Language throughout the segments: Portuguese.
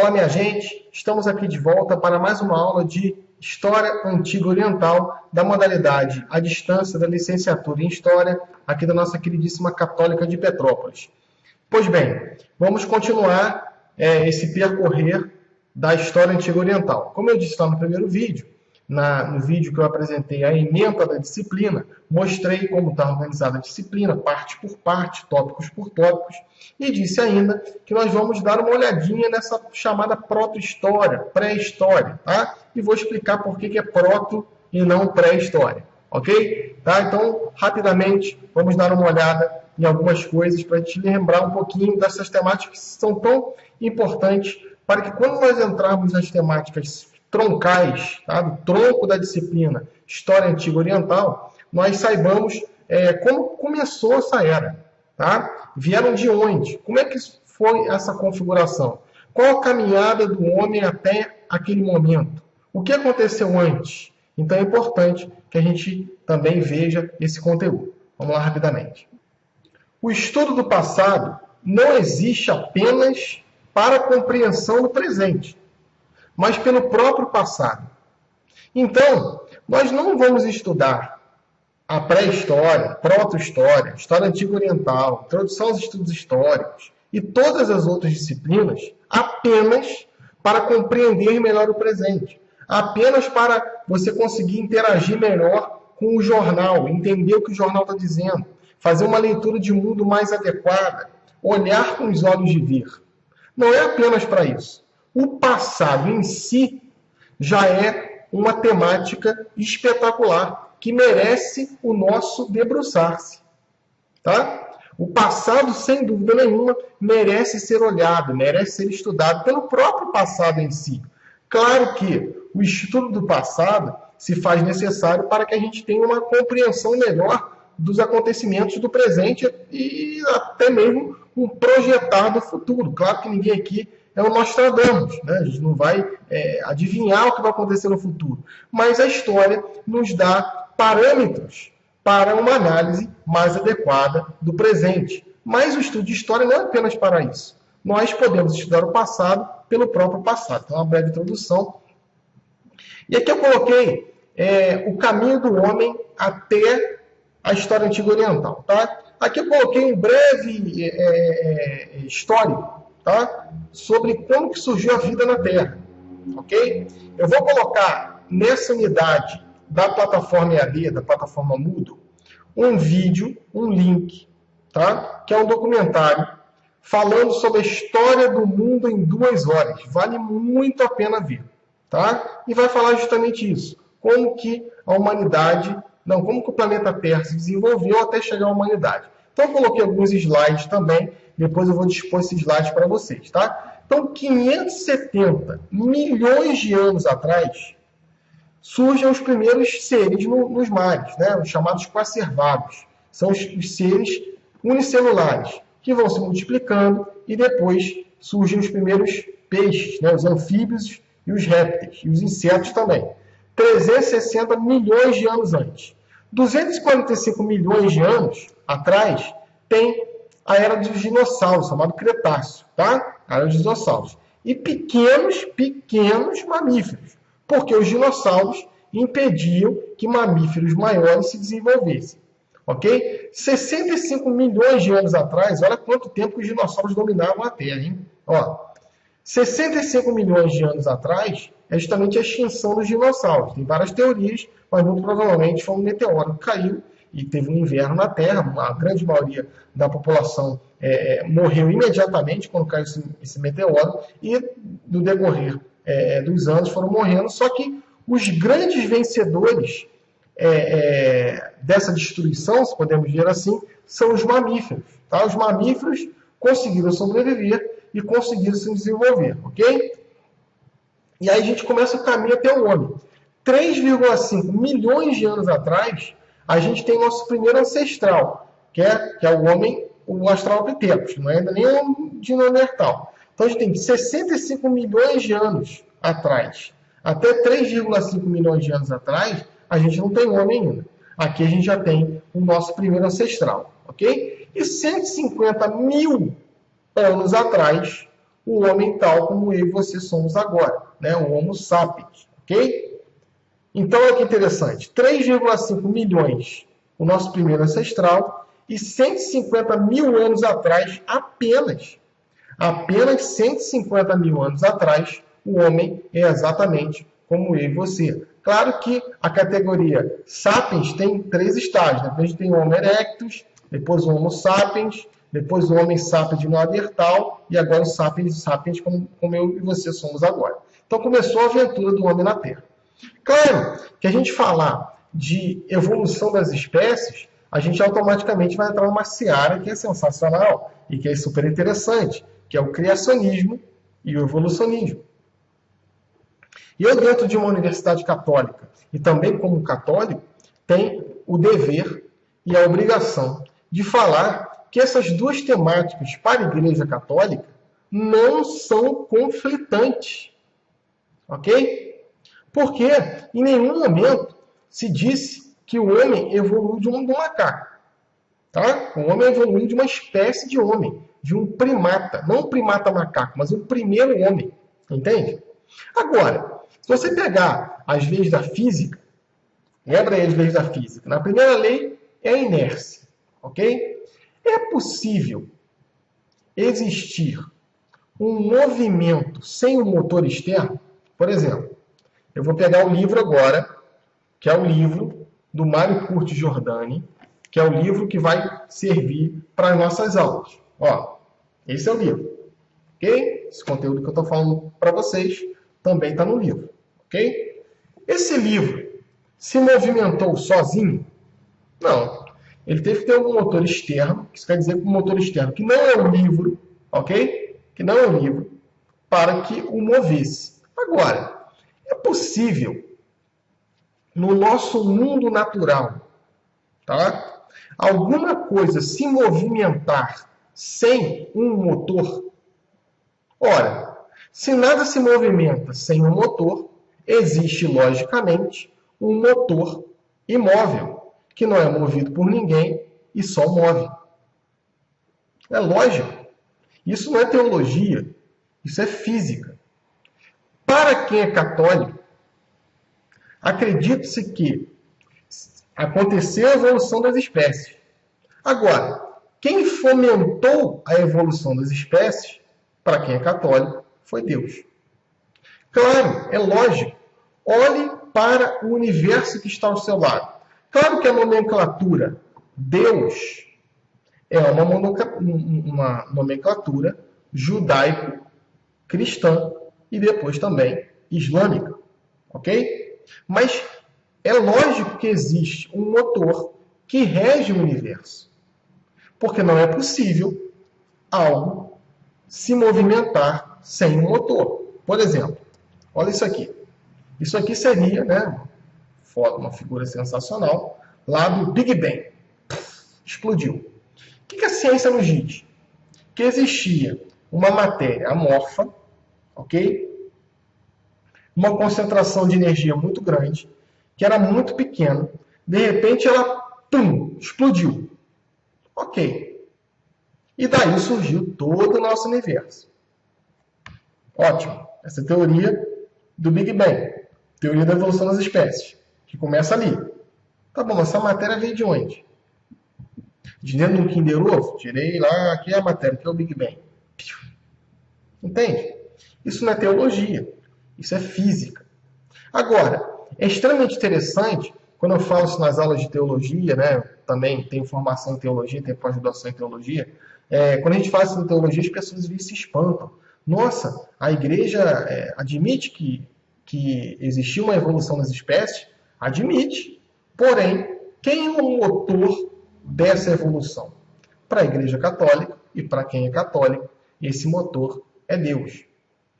Olá, minha gente! Estamos aqui de volta para mais uma aula de História Antiga Oriental da modalidade à distância da licenciatura em História aqui da nossa queridíssima Católica de Petrópolis. Pois bem, vamos continuar esse percorrer da História Antiga Oriental. Como eu disse lá no primeiro vídeo, no vídeo que eu apresentei a ementa da disciplina, mostrei como está organizada a disciplina, parte por parte, tópicos por tópicos, e disse ainda que nós vamos dar uma olhadinha nessa chamada proto-história, pré-história, tá? E vou explicar por que é proto e não pré-história, ok? Tá? Então, rapidamente, vamos dar uma olhada em algumas coisas para te lembrar um pouquinho dessas temáticas que são tão importantes para que quando nós entrarmos nas temáticas troncais, tá? Do tronco da disciplina História Antiga Oriental, nós saibamos como começou essa era. Tá? Vieram de onde? Como é que foi essa configuração? Qual a caminhada do homem até aquele momento? O que aconteceu antes? Então é importante que a gente também veja esse conteúdo. Vamos lá rapidamente. O estudo do passado não existe apenas para a compreensão do presente, mas pelo próprio passado. Então, nós não vamos estudar a pré-história, proto-história, história antiga oriental, introdução aos estudos históricos e todas as outras disciplinas apenas para compreender melhor o presente, apenas para você conseguir interagir melhor com o jornal, entender o que o jornal está dizendo, fazer uma leitura de mundo mais adequada, olhar com os olhos de ver. Não é apenas para isso. O passado em si já é uma temática espetacular, que merece o nosso debruçar-se. Tá? O passado, sem dúvida nenhuma, merece ser olhado, merece ser estudado pelo próprio passado em si. Claro que o estudo do passado se faz necessário para que a gente tenha uma compreensão melhor dos acontecimentos do presente e até mesmo um projetar do futuro. Claro que ninguém aqui é o Nostradamus, né? A gente não vai adivinhar o que vai acontecer no futuro. Mas a história nos dá parâmetros para uma análise mais adequada do presente. Mas o estudo de história não é apenas para isso. Nós podemos estudar o passado pelo próprio passado. Então, uma breve introdução. E aqui eu coloquei o caminho do homem até a história antiga oriental. Tá? Aqui eu coloquei um breve histórico, tá? Sobre como que surgiu a vida na Terra. Ok? Eu vou colocar nessa unidade da plataforma EAD, da plataforma Moodle, um vídeo, um link, tá? Que é um documentário falando sobre a história do mundo em 2 horas. Vale muito a pena ver. Tá? E vai falar justamente isso. Como que a humanidade, como que o planeta Terra se desenvolveu até chegar à humanidade. Então eu coloquei alguns slides também, depois eu vou dispor esses slides para vocês. Tá? Então, 570 milhões de anos atrás, surgem os primeiros seres nos mares, né? Os chamados coacervados. São os seres unicelulares, que vão se multiplicando e depois surgem os primeiros peixes, né? Os anfíbios e os répteis, e os insetos também. 360 milhões de anos antes. 245 milhões de anos atrás, tem a era dos dinossauros, chamado Cretáceo, tá? A era dos dinossauros. E pequenos mamíferos, porque os dinossauros impediam que mamíferos maiores se desenvolvessem. Ok? 65 milhões de anos atrás, olha quanto tempo que os dinossauros dominavam a Terra, hein? Ó, 65 milhões de anos atrás é justamente a extinção dos dinossauros. Tem várias teorias, mas muito provavelmente foi um meteoro que caiu e teve um inverno na Terra. A grande maioria da população morreu imediatamente quando caiu esse meteoro e no decorrer dos anos foram morrendo. Só que os grandes vencedores dessa destruição, se podemos dizer assim, são os mamíferos. Tá? Os mamíferos conseguiram sobreviver e conseguiram se desenvolver, ok? E aí a gente começa o caminho até o homem. 3,5 milhões de anos atrás, a gente tem nosso primeiro ancestral, que é o homem, o Australopithecus, não é ainda nem um de Neandertal. Então a gente tem 65 milhões de anos atrás, até 3,5 milhões de anos atrás, a gente não tem homem ainda. Aqui a gente já tem o nosso primeiro ancestral, ok? E 150 mil anos atrás, o homem tal como eu e você somos agora, né? O Homo sapiens, ok? Então, olha que interessante, 3,5 milhões, o nosso primeiro ancestral, e 150 mil anos atrás, apenas 150 mil anos atrás, o homem é exatamente como eu e você. Claro que a categoria sapiens tem 3 estágios. Depois a gente tem o Homo erectus, depois o Homo sapiens, depois o Homem sapiens de Neandertal e agora o sapiens como eu e você somos agora. Então começou a aventura do homem na Terra. Claro que a gente falar de evolução das espécies, a gente automaticamente vai entrar numa seara que é sensacional e que é super interessante, que é o criacionismo e o evolucionismo. E eu, dentro de uma universidade católica, e também como católico, tenho o dever e a obrigação de falar que essas duas temáticas para a Igreja Católica não são conflitantes. Ok? Porque em nenhum momento se disse que o homem evoluiu de um macaco. Tá? O homem evoluiu de uma espécie de homem, de um primata. Não um primata macaco, mas um primeiro homem. Entende? Agora, se você pegar as leis da física, lembra aí as leis da física. Na primeira lei é a inércia. Ok? É possível existir um movimento sem um motor externo? Por exemplo, eu vou pegar o livro agora, que é o livro do Mário Curtis Giordani, que é o livro que vai servir para as nossas aulas. Ó, esse é o livro. Ok? Esse conteúdo que eu estou falando para vocês também está no livro. Ok? Esse livro se movimentou sozinho? Não. Ele teve que ter um motor externo, que isso quer dizer que um motor externo que não é um livro, ok? Que não é um livro, para que o movesse. Agora, é possível, no nosso mundo natural, tá? Alguma coisa se movimentar sem um motor? Ora, se nada se movimenta sem um motor, existe, logicamente, um motor imóvel, que não é movido por ninguém e só move. É lógico. Isso não é teologia, isso é física. Para quem é católico, acredita-se que aconteceu a evolução das espécies. Agora, quem fomentou a evolução das espécies, para quem é católico, foi Deus. Claro, é lógico. Olhe para o universo que está ao seu lado. Claro que a nomenclatura Deus é uma nomenclatura judaico-cristã e depois também islâmica. Ok? Mas é lógico que existe um motor que rege o universo. Porque não é possível algo se movimentar sem um motor. Por exemplo, olha isso aqui. Isso aqui seria, né, uma figura sensacional, lá do Big Bang. Explodiu. O que a ciência nos diz? Que existia uma matéria amorfa, ok? Uma concentração de energia muito grande, que era muito pequena, de repente ela, pum, explodiu. Ok. E daí surgiu todo o nosso universo. Ótimo. Essa é a teoria do Big Bang. Teoria da evolução das espécies, que começa ali. Tá bom, essa matéria veio de onde? De dentro de um Kinder Ovo? Tirei lá, aqui é a matéria, que é o Big Bang. Entende? Isso não é teologia, isso é física. Agora, é extremamente interessante, quando eu falo isso nas aulas de teologia, né, também tenho formação em teologia, tenho pós-graduação em teologia, quando a gente fala isso em teologia, as pessoas se espantam. Nossa, a igreja admite que existiu uma evolução das espécies? Admite. Porém, quem é o motor dessa evolução? Para a Igreja Católica e para quem é católico, esse motor é Deus.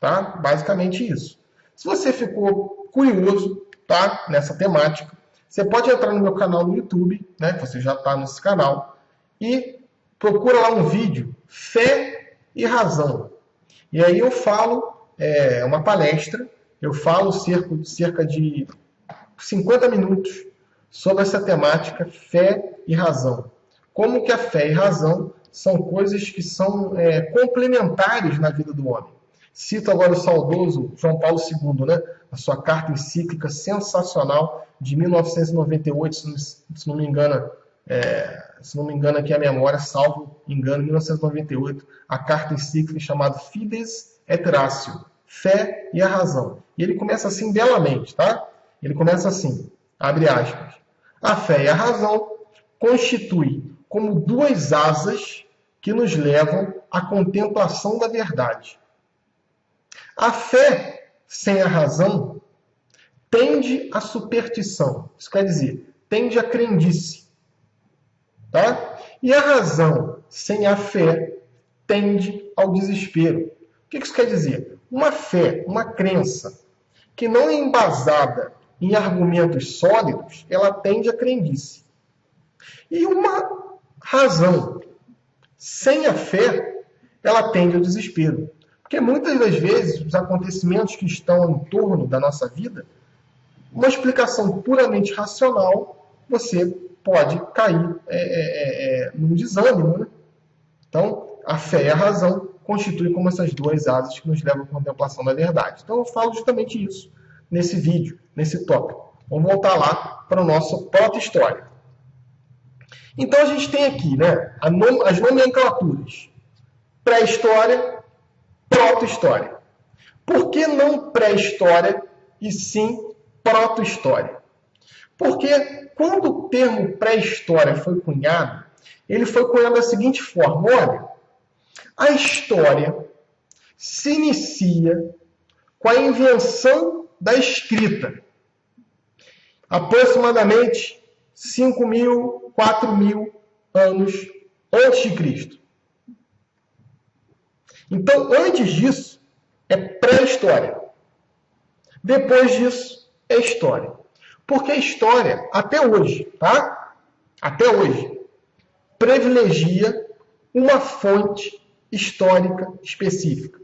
Tá? Basicamente isso. Se você ficou curioso, tá, nessa temática, você pode entrar no meu canal no YouTube, né, que você já está nesse canal, e procura lá um vídeo, Fé e Razão. E aí eu falo uma palestra, eu falo cerca de 50 minutos sobre essa temática fé e razão. Como que a fé e razão são coisas que são complementares na vida do homem. Cito agora o saudoso João Paulo II, né? A sua carta encíclica sensacional de 1998, se não me engano, aqui a memória, salvo engano, 1998, a carta encíclica chamada Fides et Ratio, Fé e a Razão. E ele começa assim belamente, tá? Ele começa assim, abre aspas. A fé e a razão constituem como duas asas que nos levam à contemplação da verdade. A fé sem a razão tende à superstição, isso quer dizer, tende à crendice. Tá? E a razão sem a fé tende ao desespero. O que isso quer dizer? Uma fé, uma crença, que não é embasada em argumentos sólidos, ela tende à crendice. E uma razão sem a fé, ela tende ao desespero. Porque muitas das vezes, os acontecimentos que estão em torno da nossa vida, uma explicação puramente racional, você pode cair num desânimo. Né? Então, a fé e a razão constituem como essas duas asas que nos levam à contemplação da verdade. Então, eu falo justamente isso nesse vídeo, nesse tópico. Vamos voltar lá para o nosso proto-história. Então, a gente tem aqui, né, as nomenclaturas. Pré-história, proto-história. Por que não pré-história e sim proto-história? Porque quando o termo pré-história foi cunhado, ele foi cunhado da seguinte forma: olha, a história se inicia com a invenção da escrita, aproximadamente 5.000, 4.000 anos antes de Cristo. Então, antes disso, é pré-história. Depois disso, é história. Porque a história, até hoje, tá? Até hoje, privilegia uma fonte histórica específica.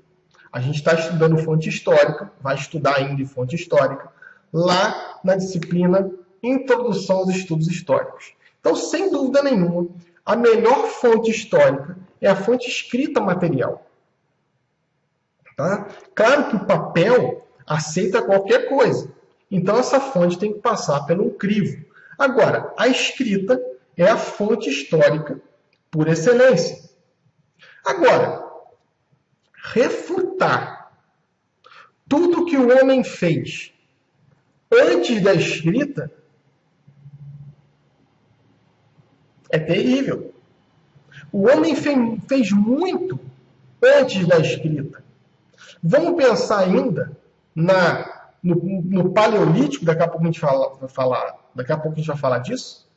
A gente está estudando fonte histórica, vai estudar ainda em fonte histórica, lá na disciplina Introdução aos Estudos Históricos. Então, sem dúvida nenhuma, a melhor fonte histórica é a fonte escrita material. Tá? Claro que o papel aceita qualquer coisa. Então, essa fonte tem que passar pelo crivo. Agora, a escrita é a fonte histórica por excelência. Agora, refutar tudo que o homem fez antes da escrita é terrível. O homem fez muito antes da escrita. Vamos pensar ainda no Paleolítico, daqui a pouco a gente vai falar disso.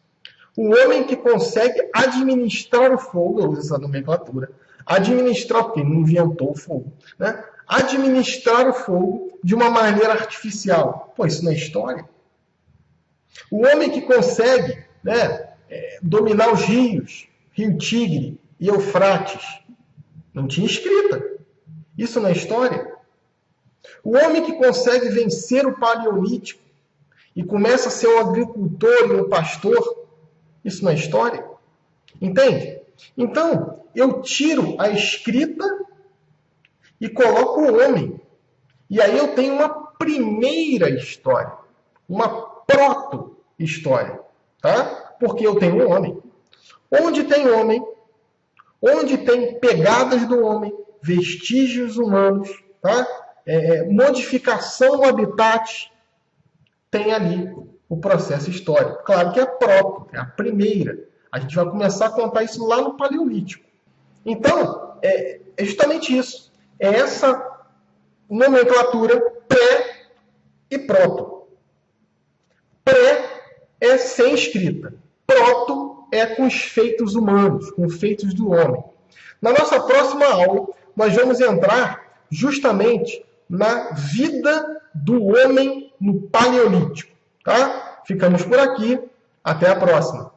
O homem que consegue administrar o fogo, eu uso essa nomenclatura, administrar, porque não inventou o fogo, né? Administrar o fogo de uma maneira artificial. Pô, isso não é história? O homem que consegue, né, dominar os rios, Rio Tigre e Eufrates, não tinha escrita. Isso não é história? O homem que consegue vencer o Paleolítico e começa a ser um agricultor e um pastor, isso não é história? Entende? Então, eu tiro a escrita e coloco o homem. E aí eu tenho uma primeira história, uma proto-história, tá? Porque eu tenho um homem. Onde tem homem, onde tem pegadas do homem, vestígios humanos, tá? Modificação no habitat, tem ali o processo histórico. Claro que é proto, é a primeira. A gente vai começar a contar isso lá no Paleolítico. Então, é justamente isso. É essa nomenclatura pré e proto. Pré é sem escrita. Proto é com os feitos humanos, com os feitos do homem. Na nossa próxima aula, nós vamos entrar justamente na vida do homem no Paleolítico. Tá? Ficamos por aqui. Até a próxima.